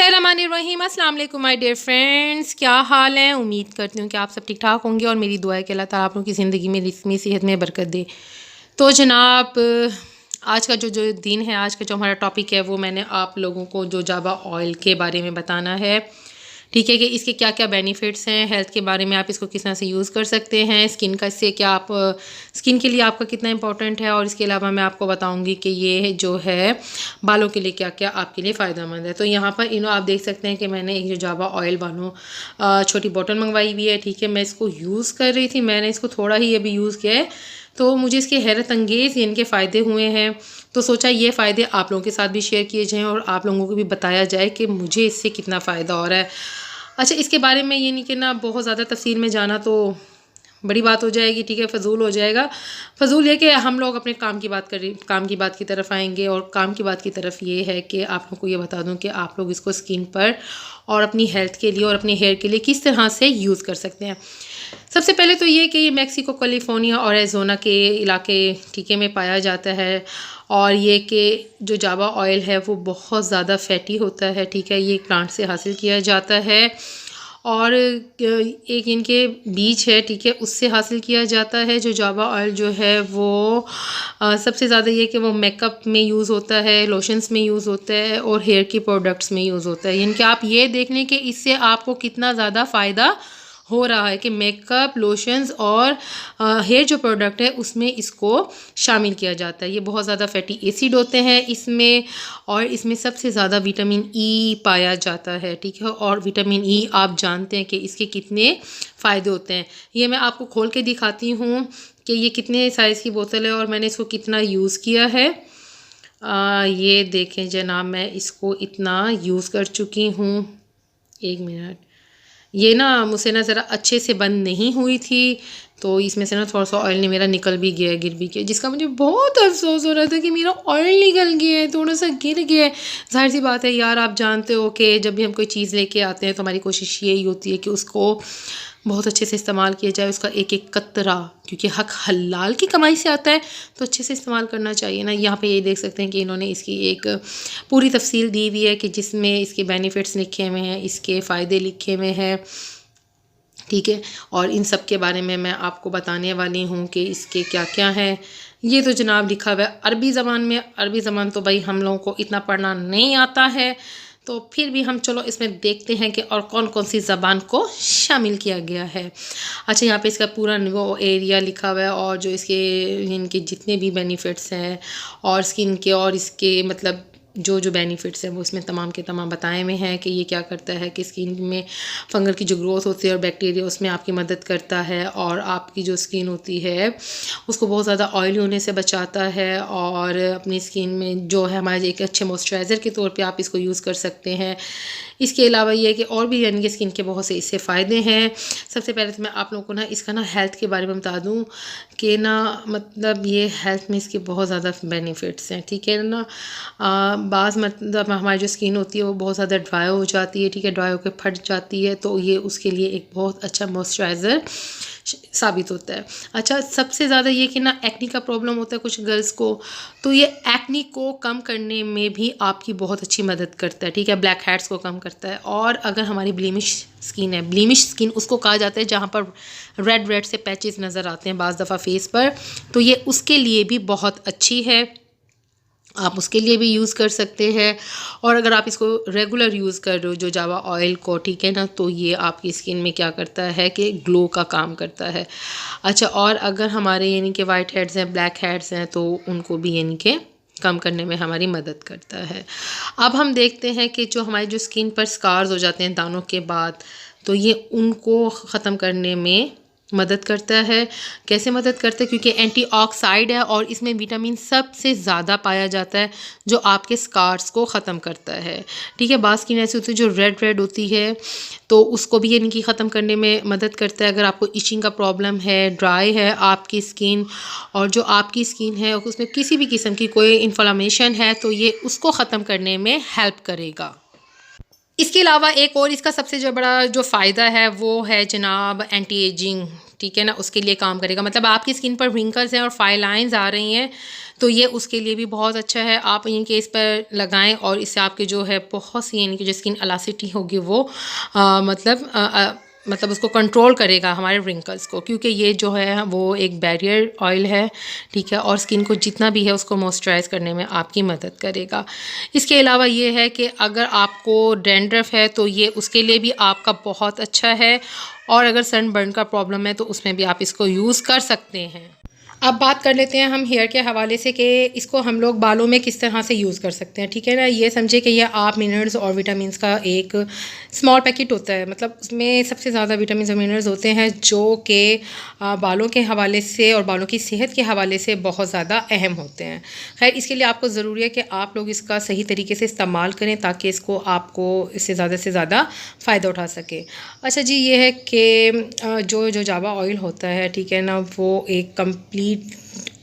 बिस्मिल्लाहिर्रहमानिर्रहीम। अस्सलाम वालेकुम माय डियर फ्रेंड्स, क्या हाल है। उम्मीद करती हूँ कि आप सब ठीक ठाक होंगे और मेरी दुआ है कि अल्लाह ताला आप लोगों की ज़िंदगी में रिस्क में सेहत में बरकत दे। तो जनाब, आज का जो दिन है, आज का जो हमारा टॉपिक है, वो मैंने आप लोगों को जोजोबा ऑयल के बारे में बताना है। ठीक है कि इसके क्या क्या बेनिफिट्स हैं, हेल्थ के बारे में आप इसको किस तरह से यूज़ कर सकते हैं, स्किन का इससे क्या आप स्किन के लिए आपका कितना इंपॉर्टेंट है, और इसके अलावा मैं आपको बताऊंगी कि ये जो है बालों के लिए क्या क्या आपके लिए फ़ायदेमंद है। तो यहाँ पर आप देख सकते हैं कि मैंने एक जोजोबा ऑयल बालों छोटी बॉटल मंगवाई हुई है। ठीक है, मैं इसको यूज़ कर रही थी, मैंने इसको थोड़ा ही अभी यूज़ किया है, तो मुझे इसके हैरत अंगेज़ इनके फ़ायदे हुए हैं। तो सोचा ये फ़ायदे आप लोगों के साथ भी शेयर किए जाएँ और आप लोगों को भी बताया जाए कि मुझे इससे कितना फ़ायदा हो रहा है। अच्छा, इसके बारे में ये नहीं कि ना बहुत ज़्यादा तफसील में जाना तो बड़ी बात हो जाएगी, ठीक है, फ़जूल हो जाएगा। फ़जूल ये कि हम लोग अपने काम की बात की तरफ आएंगे, और काम की बात की तरफ ये है कि आप लोग को ये बता दूं कि आप लोग इसको स्किन पर और अपनी हेल्थ के लिए और अपने हेयर के लिए किस तरह से यूज़ कर सकते हैं। सबसे पहले तो ये कि ये मैक्सिको, कैलिफोर्निया और एरिज़ोना के इलाके ठीक है में पाया जाता है, और ये कि जो जावा ऑयल है वो बहुत ज़्यादा फैटी होता है। ठीक है, ये प्लांट से हासिल किया जाता है, और एक इनके बीज है, ठीक है, उससे हासिल किया जाता है। जो जावा ऑयल जो है वो सबसे ज़्यादा ये कि वो मेकअप में यूज़ होता है, लोशंस में यूज़ होता है, और हेयर के प्रोडक्ट्स में यूज़ होता है। यानी कि आप ये देख लें कि इससे आपको कितना ज़्यादा फ़ायदा हो रहा है कि मेकअप, लोशंस और हेयर जो प्रोडक्ट है उसमें इसको शामिल किया जाता है। ये बहुत ज़्यादा फैटी एसिड होते हैं इसमें, और इसमें सबसे ज़्यादा विटामिन ई पाया जाता है। ठीक है, और विटामिन ई आप जानते हैं कि इसके कितने फ़ायदे होते हैं। ये मैं आपको खोल के दिखाती हूँ कि ये कितने साइज़ की बोतल है और मैंने इसको कितना यूज़ किया है। ये देखें जनाब, मैं इसको इतना यूज़ कर चुकी हूँ। एक मिनट, ये ना मुझसे ना ज़रा अच्छे से बंद नहीं हुई थी, तो इसमें से ना थोड़ा सा ऑयल ने मेरा निकल भी गया, गिर भी गया, जिसका मुझे बहुत अफसोस हो रहा था कि मेरा ऑयल निकल गया है, थोड़ा सा गिर गया है। जाहिर सी बात है यार, आप जानते हो कि जब भी हम कोई चीज़ लेके आते हैं तो हमारी कोशिश यही होती है कि उसको बहुत अच्छे से इस्तेमाल किया जाए, उसका एक एक कतरा, क्योंकि हक हलाल की कमाई से आता है तो अच्छे से इस्तेमाल करना चाहिए ना। यहाँ पे ये देख सकते हैं कि इन्होंने इसकी एक पूरी तफसील दी हुई है कि जिसमें इसके बेनिफिट्स लिखे हुए हैं, इसके फ़ायदे लिखे हुए हैं। ठीक है, और इन सब के बारे में मैं आपको बताने वाली हूँ कि इसके क्या क्या हैं। ये तो जनाब लिखा हुआ है अरबी ज़बान में। अरबी ज़बान तो भाई हम लोगों को इतना पढ़ना नहीं आता है, तो फिर भी हम चलो इसमें देखते हैं कि और कौन कौन सी ज़बान को शामिल किया गया है। अच्छा, यहाँ पे इसका पूरा वो एरिया लिखा हुआ है, और जो इसके इनके जितने भी बेनिफिट्स हैं और स्किन के और इसके मतलब जो जो बेनिफिट्स हैं वो इसमें तमाम के तमाम बताए हुए हैं कि ये क्या करता है कि स्किन में फंगल की जो ग्रोथ होती है और बैक्टीरिया, उसमें आपकी मदद करता है, और आपकी जो स्किन होती है उसको बहुत ज़्यादा ऑयली होने से बचाता है, और अपनी स्किन में जो है हमारे एक अच्छे मॉइस्चराइज़र के तौर पे आप इसको यूज़ कर सकते हैं। इसके अलावा ये है कि और भी यानी कि स्किन के बहुत से इससे फ़ायदे हैं। सबसे पहले तो मैं आप लोगों को ना इसका ना हेल्थ के बारे में बता दूं कि ना मतलब ये हेल्थ में इसके बहुत ज़्यादा बेनिफिट्स हैं। ठीक है ना, बाज़ मतलब हमारी जो स्किन होती है वो बहुत ज़्यादा ड्राई हो जाती है, ठीक है, ड्राई होकर फट जाती है, तो ये उसके लिए एक बहुत अच्छा मॉइस्चराइज़र साबित होता है। अच्छा, सबसे ज़्यादा ये कि ना एक्नी का प्रॉब्लम होता है कुछ गर्ल्स को, तो ये एक्नी को कम करने में भी आपकी बहुत अच्छी मदद करता है। ठीक है, ब्लैक हेड्स को कम करता है, और अगर हमारी ब्लीमिश स्किन है, ब्लीमिश स्किन उसको कहा जाता है जहाँ पर रेड रेड से पैचेस नज़र आते हैं बाज़ दफ़ा फेस पर, तो ये उसके लिए भी बहुत अच्छी है, आप उसके लिए भी यूज़ कर सकते हैं। और अगर आप इसको रेगुलर यूज़ कर रहे हो जो जावा ऑयल को, ठीक है ना, तो ये आपकी स्किन में क्या करता है कि ग्लो का काम करता है। अच्छा, और अगर हमारे यानी कि वाइट हेड्स हैं, ब्लैक हेड्स हैं, तो उनको भी यानी कि कम करने में हमारी मदद करता है। अब हम देखते हैं कि जो हमारी जो स्किन पर स्कार्स हो जाते हैं दानों के बाद, तो ये उनको ख़त्म करने में मदद करता है। कैसे मदद करता है? क्योंकि एंटीऑक्साइड है और इसमें विटामिन सबसे ज़्यादा पाया जाता है जो आपके स्कार्स को ख़त्म करता है। ठीक है, बाज़ स्किन ऐसी होती है जो रेड रेड होती है, तो उसको भी यानी कि ख़त्म करने में मदद करता है। अगर आपको इचिंग का प्रॉब्लम है, ड्राई है आपकी स्किन, और जो आपकी स्किन है उसमें किसी भी किस्म की कोई इन्फ्लेमेशन है, तो ये उसको ख़त्म करने में हेल्प करेगा। इसके अलावा एक और इसका सबसे जो बड़ा जो फ़ायदा है वो है जनाब एंटी एजिंग। ठीक है ना, उसके लिए काम करेगा। मतलब आपकी स्किन पर रिंकल्स हैं और फाइन लाइंस आ रही हैं तो ये उसके लिए भी बहुत अच्छा है। आप इनके इस पर लगाएं और इससे आपके जो है बहुत सी इनकी जो स्किन एलास्टिसिटी होगी वो मतलब उसको कंट्रोल करेगा हमारे रिंकल्स को, क्योंकि ये जो है वो एक बैरियर ऑयल है, ठीक है, और स्किन को जितना भी है उसको मॉइस्चराइज करने में आपकी मदद करेगा। इसके अलावा ये है कि अगर आपको डैंड्रफ है तो ये उसके लिए भी आपका बहुत अच्छा है, और अगर सनबर्न का प्रॉब्लम है तो उसमें भी आप इसको यूज़ कर सकते हैं। अब बात कर लेते हैं हम हेयर के हवाले से कि इसको हम लोग बालों में किस तरह से यूज़ कर सकते हैं, ठीक है ना। ये समझे कि ये आप मिनरल्स और विटामिन्स का एक स्मॉल पैकेट होता है, मतलब उसमें सबसे ज़्यादा विटामिन और मिनरल्स होते हैं जो कि बालों के हवाले से और बालों की सेहत के हवाले से बहुत ज़्यादा अहम होते हैं। खैर, इसके लिए आपको ज़रूरी है कि आप लोग इसका सही तरीके से इस्तेमाल करें ताकि इसको आपको इससे ज़्यादा फ़ायदा उठा सके। अच्छा जी, ये है कि जो जावा ऑयल होता है, ठीक है ना, वो एक कंप्लीट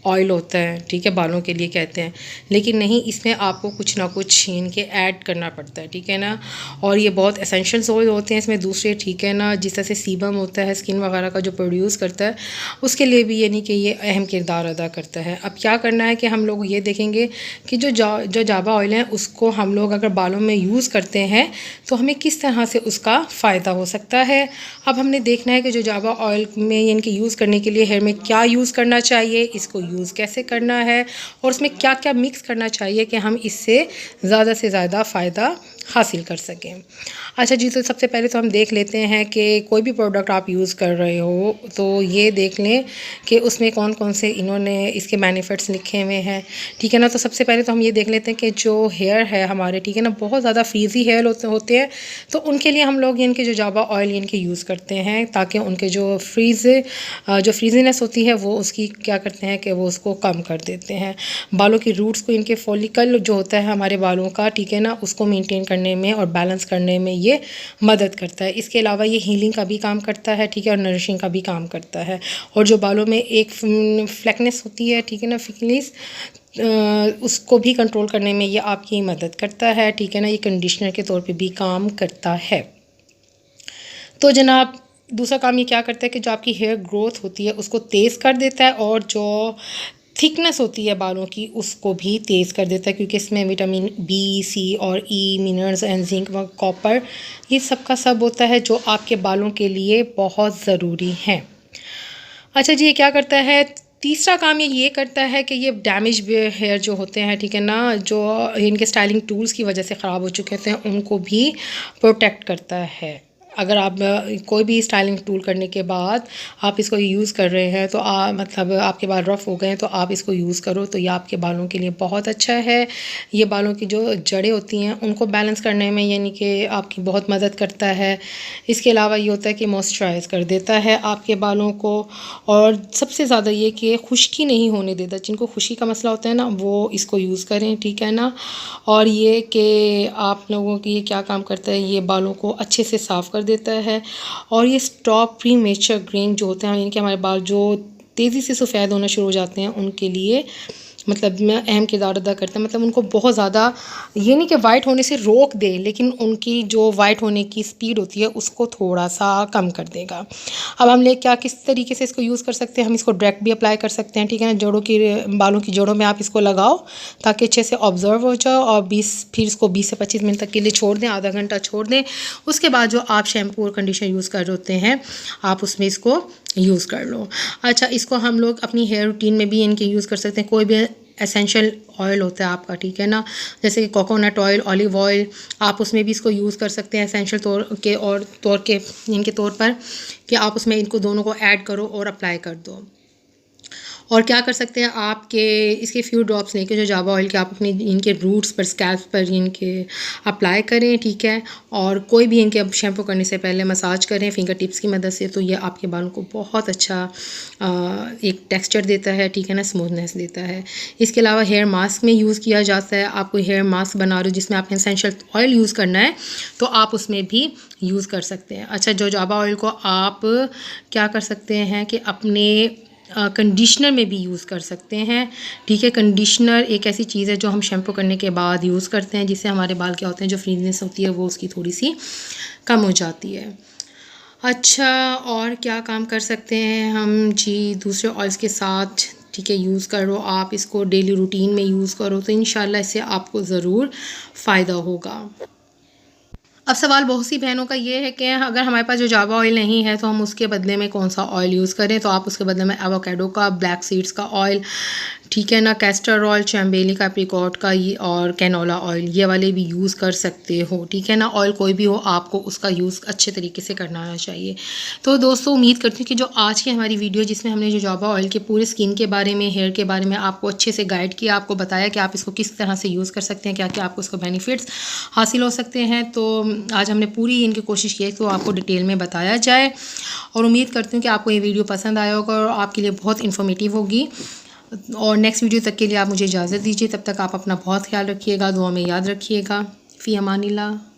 ऑयल होता है, ठीक है, बालों के लिए कहते हैं, लेकिन नहीं, इसमें आपको कुछ ना कुछ इनके ऐड करना पड़ता है, ठीक है ना। और ये बहुत एसेंशियल्स ऑयल होते हैं इसमें दूसरे, ठीक है ना, जिस तरह से सीबम होता है स्किन वगैरह का जो प्रोड्यूस करता है, उसके लिए भी यानी कि ये अहम किरदार अदा करता है। अब क्या करना है कि हम लोग ये देखेंगे कि जो जावा ऑयल है उसको हम लोग अगर बालों में यूज़ करते हैं तो हमें किस तरह से उसका फ़ायदा हो सकता है। अब हमने देखना है कि जो जावा ऑयल में इनके यूज़ करने के लिए हेयर में क्या यूज़ करना चाहिए, इसको यूज़ कैसे करना है, और उसमें क्या क्या मिक्स करना चाहिए कि हम इससे ज़्यादा से ज़्यादा फ़ायदा हासिल कर सकें। अच्छा जी, तो सबसे पहले तो हम देख लेते हैं कि कोई भी प्रोडक्ट आप यूज़ कर रहे हो तो ये देख लें कि उसमें कौन कौन से इन्होंने इसके बेनिफिट्स लिखे हुए हैं, ठीक है ना। तो सबसे पहले तो हम ये देख लेते हैं कि जो हेयर है हमारे, ठीक है ना, बहुत ज़्यादा फ्रीज़ी हेयर होते हैं, तो उनके लिए हम लोग इनके जो जावा ऑयल इनके यूज़ करते हैं ताकि उनके जो फ्रीजीनेस होती है वो उसकी क्या करते हैं कि वो उसको कम कर देते हैं। बालों की रूट्स को, इनके फॉलिकल जो होता है हमारे बालों का, ठीक है ना, उसको मेंटेन करने में और बैलेंस करने में ये मदद करता है। इसके अलावा ये हीलिंग का भी काम करता है, ठीक है, और नरिशिंग का भी काम करता है। और जो बालों में एक फ्लैकनेस होती है, ठीक है ना, फिकनेस, उसको भी कंट्रोल करने में ये आपकी मदद करता है, ठीक है ना। ये कंडीशनर के तौर पे भी काम करता है। तो जनाब, दूसरा काम ये क्या करता है कि जो आपकी हेयर ग्रोथ होती है उसको तेज़ कर देता है, और जो थिकनेस होती है बालों की उसको भी तेज़ कर देता है, क्योंकि इसमें विटामिन बी, सी और ई, मिनरल्स एंड जिंक व कॉपर, ये सब का सब होता है जो आपके बालों के लिए बहुत ज़रूरी है। अच्छा जी, ये क्या करता है, तीसरा काम ये करता है कि ये डैमेज हेयर जो होते हैं, ठीक है ना, जो इनके स्टाइलिंग टूल्स की वजह से ख़राब हो चुके थे उनको भी प्रोटेक्ट करता है। अगर आप कोई भी स्टाइलिंग टूल करने के बाद आप इसको यूज़ कर रहे हैं तो मतलब आपके बाल रफ़ हो गए हैं तो आप इसको यूज़ करो तो ये आपके बालों के लिए बहुत अच्छा है। ये बालों की जो जड़ें होती हैं उनको बैलेंस करने में यानी कि आपकी बहुत मदद करता है। इसके अलावा ये होता है कि मॉइस्चराइज़ कर देता है आपके बालों को, और सबसे ज़्यादा ये कि खुश्की नहीं होने देता। जिनको खुश्की का मसला होता है ना वो इसको यूज़ करें, ठीक है ना। और ये कि आप लोगों की ये क्या काम करता है, ये बालों को अच्छे से साफ़ कर देता है, और ये स्टॉप प्रीमेच्योर ग्रेइंग जो होते हैं यानी कि हमारे बाल जो तेज़ी से सफ़ेद होना शुरू हो जाते हैं उनके लिए मतलब में अहम किरदार अदा करता है। मतलब उनको बहुत ज़्यादा ये नहीं कि वाइट होने से रोक दे, लेकिन उनकी जो वाइट होने की स्पीड होती है उसको थोड़ा सा कम कर देगा। अब हम लोग क्या किस तरीके से इसको यूज़ कर सकते हैं, हम इसको डायरेक्ट भी अप्लाई कर सकते हैं, ठीक है ना। बालों की जड़ों में आप इसको लगाओ ताकि अच्छे से ऑब्जर्व हो जाओ, और फिर इसको 20 से 25 मिनट तक के लिए छोड़ दें, आधा घंटा छोड़ दें। उसके बाद जो आप शैम्पू और कंडीशनर यूज़ कर रहे होते हैं आप उसमें इसको यूज़ कर लो। अच्छा, इसको हम लोग अपनी हेयर रूटीन में भी इनके यूज़ कर सकते हैं। कोई भी एसेंशियल ऑयल होता है आपका, ठीक है ना, जैसे कि कोकोनट ऑयल, ऑलिव ऑयल, आप उसमें भी इसको यूज़ कर सकते हैं एसेंशियल तौर के इनके तौर पर कि आप उसमें इनको दोनों को ऐड करो और अप्लाई कर दो। और क्या कर सकते हैं आपके इसके फ्यू ड्रॉप्स लेके जो जावा ऑयल के आप अपने इनके रूट्स पर, स्कैल्प पर इनके अप्लाई करें, ठीक है। और कोई भी इनके अब शैम्पू करने से पहले मसाज करें फिंगर टिप्स की मदद से, तो ये आपके बालों को बहुत अच्छा एक टेक्सचर देता है, ठीक है ना, स्मूथनेस देता है। इसके अलावा हेयर मास्क में यूज़ किया जाता है। आप कोई हेयर मास्क बना रहे हो जिसमें आपने एसेंशियल ऑयल यूज़ करना है तो आप उसमें भी यूज़ कर सकते हैं। अच्छा, जो जावा ऑयल को आप क्या कर सकते हैं कि अपने कंडीशनर में भी यूज़ कर सकते हैं, ठीक है। कंडीशनर एक ऐसी चीज़ है जो हम शैम्पू करने के बाद यूज़ करते हैं, जिससे हमारे बाल क्या होते हैं, जो फ्रीजनेस होती है वो उसकी थोड़ी सी कम हो जाती है। अच्छा, और क्या काम कर सकते हैं हम जी दूसरे ऑयल्स के साथ? ठीक है, यूज़ करो आप इसको, डेली रूटीन में यूज़ करो तो इंशाल्लाह इससे आपको ज़रूर फ़ायदा होगा। अब सवाल बहुत सी बहनों का ये है कि अगर हमारे पास जोजोबा ऑयल नहीं है तो हम उसके बदले में कौन सा ऑयल यूज़ करें? तो आप उसके बदले में एवोकाडो का, ब्लैक सीड्स का ऑयल, ठीक है ना, कैस्टर ऑयल, चैम्बेली का, एप्रिकॉट का, ये और कैनोला ऑयल, ये वाले भी यूज़ कर सकते हो, ठीक है ना। ऑयल कोई भी हो, आपको उसका यूज़ अच्छे तरीके से करना आना चाहिए। तो दोस्तों उम्मीद करती हूँ कि जो आज की हमारी वीडियो जिसमें हमने जोजोबा ऑयल के पूरे स्किन के बारे में, हेयर के बारे में आपको अच्छे से गाइड किया, आपको बताया कि आप इसको किस तरह से यूज़ कर सकते हैं, क्या क्या आपको इसको बेनिफिट्स हासिल हो सकते हैं। तो आज हमने पूरी इनकी कोशिश की है तो आपको डिटेल में बताया जाए, और उम्मीद करती हूँ कि आपको ये वीडियो पसंद आया होगा और आपके लिए बहुत इन्फॉर्मेटिव होगी। और नेक्स्ट वीडियो तक के लिए आप मुझे इजाज़त दीजिए, तब तक आप अपना बहुत ख्याल रखिएगा, दुआ में याद रखिएगा। फ़ी अमानिल्लाह।